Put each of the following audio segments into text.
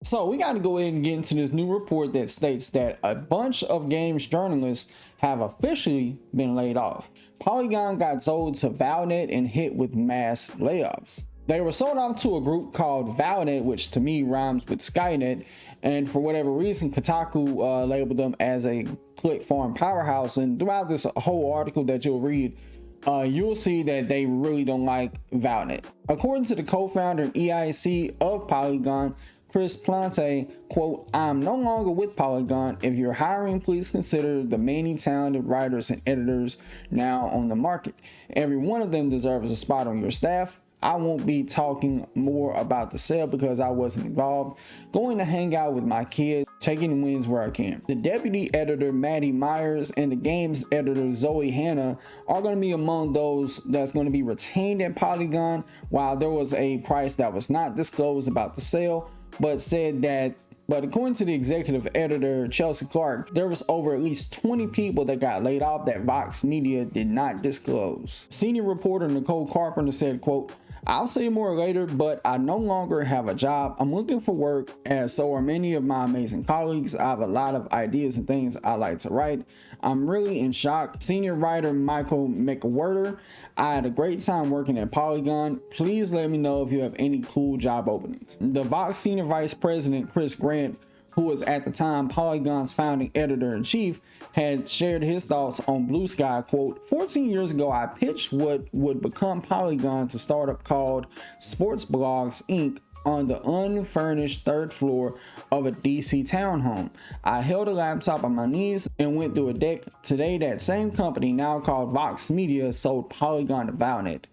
So we got to go ahead and get into this new report that states that a bunch of games journalists have officially been laid off. Polygon got sold to Valnet and hit with mass layoffs. They were sold off to a group called Valnet, which to me rhymes with Skynet, and for whatever reason, Kotaku labeled them as a click farm powerhouse. And throughout this whole article that you'll read, you'll see that they really don't like Valnet. According to the co-founder and EIC of Polygon, Chris Plante, quote, "I'm no longer with Polygon. If you're hiring, please consider the many talented writers and editors now on the market. Every one of them deserves a spot on your staff. I won't be talking more about the sale because I wasn't involved. Going to hang out with my kids, taking wins where I can." The deputy editor Maddie Myers and the games editor Zoe Hanna are going to be among those that's going to be retained at Polygon, while there was a price that was not disclosed about the sale, but according to the executive editor Chelsea Clark, there was over at least 20 people that got laid off that Vox Media did not disclose. Senior reporter Nicole Carpenter said, quote, "I'll say more later, but I no longer have a job. I'm looking for work, as so are many of my amazing colleagues. I have a lot of ideas and things I like to write. I'm really in shock." Senior writer Michael McWhirter, "I had a great time working at Polygon. Please let me know if you have any cool job openings." The Vox senior vice president Chris Grant, who was at the time Polygon's founding editor-in-chief, had shared his thoughts on Blue Sky, quote, 14 years ago, I pitched what would become Polygon to startup called Sports Blogs Inc. on the unfurnished third floor of a DC townhome. I held a laptop on my knees and went through a deck. Today, that same company, now called Vox Media, sold Polygon to Valnet.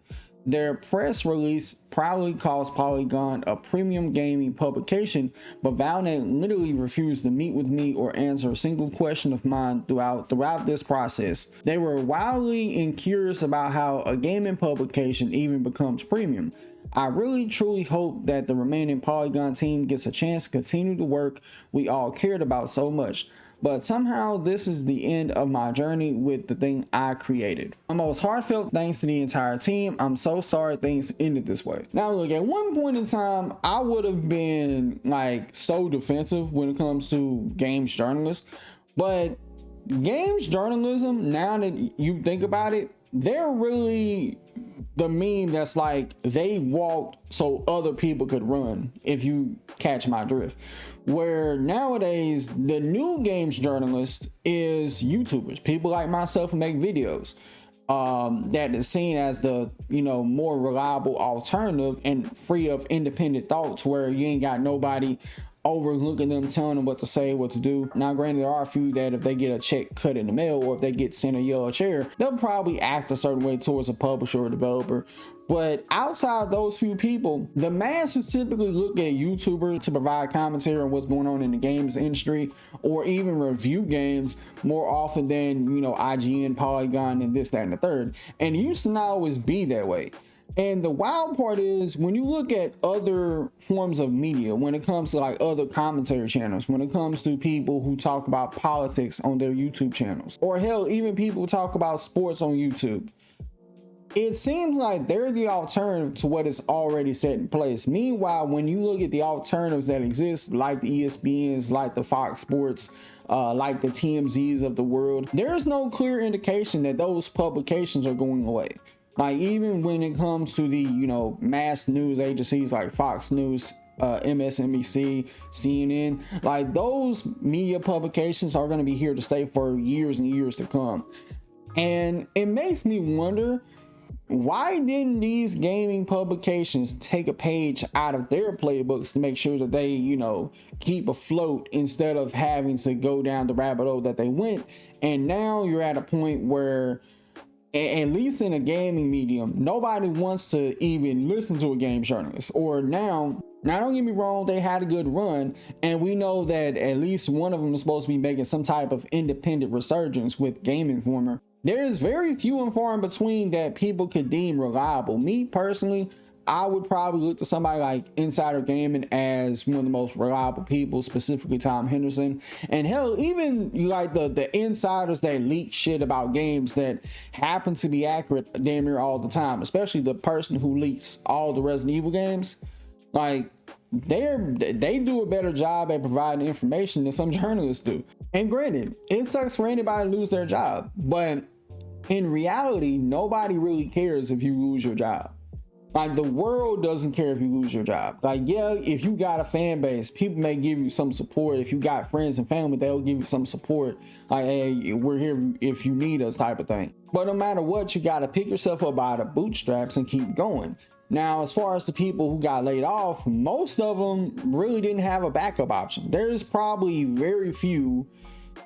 Their press release proudly calls Polygon a premium gaming publication, but Valnet literally refused to meet with me or answer a single question of mine throughout this process. They were wildly and curious about how a gaming publication even becomes premium. I really truly hope that the remaining Polygon team gets a chance to continue the work we all cared about so much. But somehow this is the end of my journey with the thing I created. My most heartfelt thanks to the entire team. I'm so sorry things ended this way. Now look, at one point in time, I would have been like so defensive when it comes to games journalists, but games journalism, now that you think about it, they're really the meme that's like they walked so other people could run, if you catch my drift. Where nowadays the new games journalist is YouTubers, people like myself who make videos, that is seen as the more reliable alternative and free of independent thoughts, where you ain't got nobody overlooking them, telling them what to say, what to do. Now granted, there are a few that if they get a check cut in the mail or if they get sent a yellow chair, they'll probably act a certain way towards a publisher or developer. But outside of those few people, the masses typically look at YouTubers to provide commentary on what's going on in the games industry, or even review games more often than IGN, Polygon, and this, that, and the third. And it used to not always be that way. And the wild part is when you look at other forms of media, when it comes to like other commentary channels, when it comes to people who talk about politics on their YouTube channels, or hell, even people who talk about sports on YouTube, it seems like they're the alternative to what is already set in place. Meanwhile, when you look at the alternatives that exist, like the ESPNs, like the Fox Sports, like the TMZs of the world, there's no clear indication that those publications are going away. Like even when it comes to the mass news agencies like Fox News, MSNBC, CNN, like those media publications are going to be here to stay for years and years to come. And it makes me wonder, why didn't these gaming publications take a page out of their playbooks to make sure that they keep afloat, instead of having to go down the rabbit hole that they went? And now you're at a point where, at least in a gaming medium, nobody wants to even listen to a game journalist. Or now don't get me wrong, they had a good run, and we know that at least one of them is supposed to be making some type of independent resurgence with Game Informer. There is very few and far in between that people could deem reliable. Me personally, I would probably look to somebody like Insider Gaming as one of the most reliable people, specifically Tom Henderson. And hell, even like the insiders that leak shit about games that happen to be accurate damn near all the time, especially the person who leaks all the Resident Evil games. Like, they do a better job at providing information than some journalists do. And granted, it sucks for anybody to lose their job, but in reality, nobody really cares if you lose your job. Like, the world doesn't care if you lose your job. Like, yeah, if you got a fan base, people may give you some support. If you got friends and family, they'll give you some support. Like, hey, we're here if you need us, type of thing. But no matter what, you got to pick yourself up by the bootstraps and keep going. Now, as far as the people who got laid off, most of them really didn't have a backup option. There's probably very few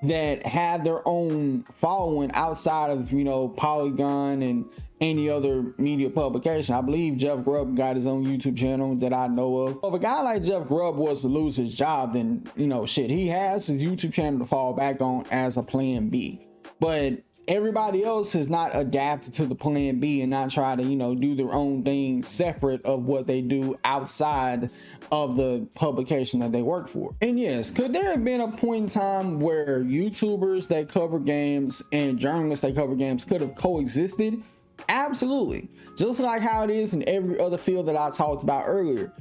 that have their own following outside of, you know, Polygon and any other media publication. I believe Jeff Grubb got his own YouTube channel that I know of. If a guy like Jeff Grubb was to lose his job, then, you know, shit, he has his YouTube channel to fall back on as a plan B. But everybody else has not adapted to the plan B and not try to, you know, do their own thing separate of what they do outside of the publication that they work for. And yes, could there have been a point in time where YouTubers that cover games and journalists that cover games could have coexisted? Absolutely. Just like how it is in every other field that I talked about earlier.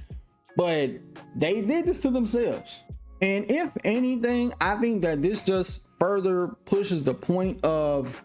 But they did this to themselves. And if anything, I think that this just further pushes the point of,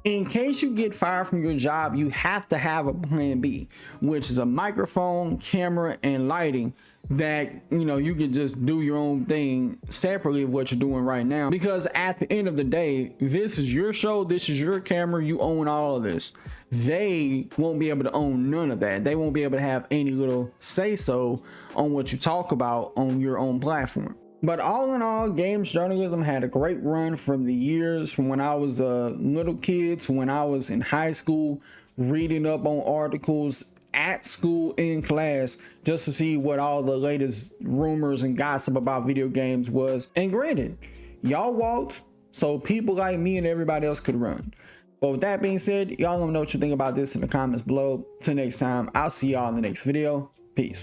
in case you get fired from your job, you have to have a plan B, which is a microphone, camera, and lighting that, you know, you can just do your own thing separately of what you're doing right now. Because at the end of the day, this is your show, this is your camera, you own all of this. They won't be able to own none of that. They won't be able to have any little say so on what you talk about on your own platform. But all in all, games journalism had a great run from the years from when I was a little kid to when I was in high school, reading up on articles at school in class just to see what all the latest rumors and gossip about video games was. And granted, y'all walked so people like me and everybody else could run. But with that being said, y'all let me know what you think about this in the comments below. Till next time, I'll see y'all in the next video. Peace.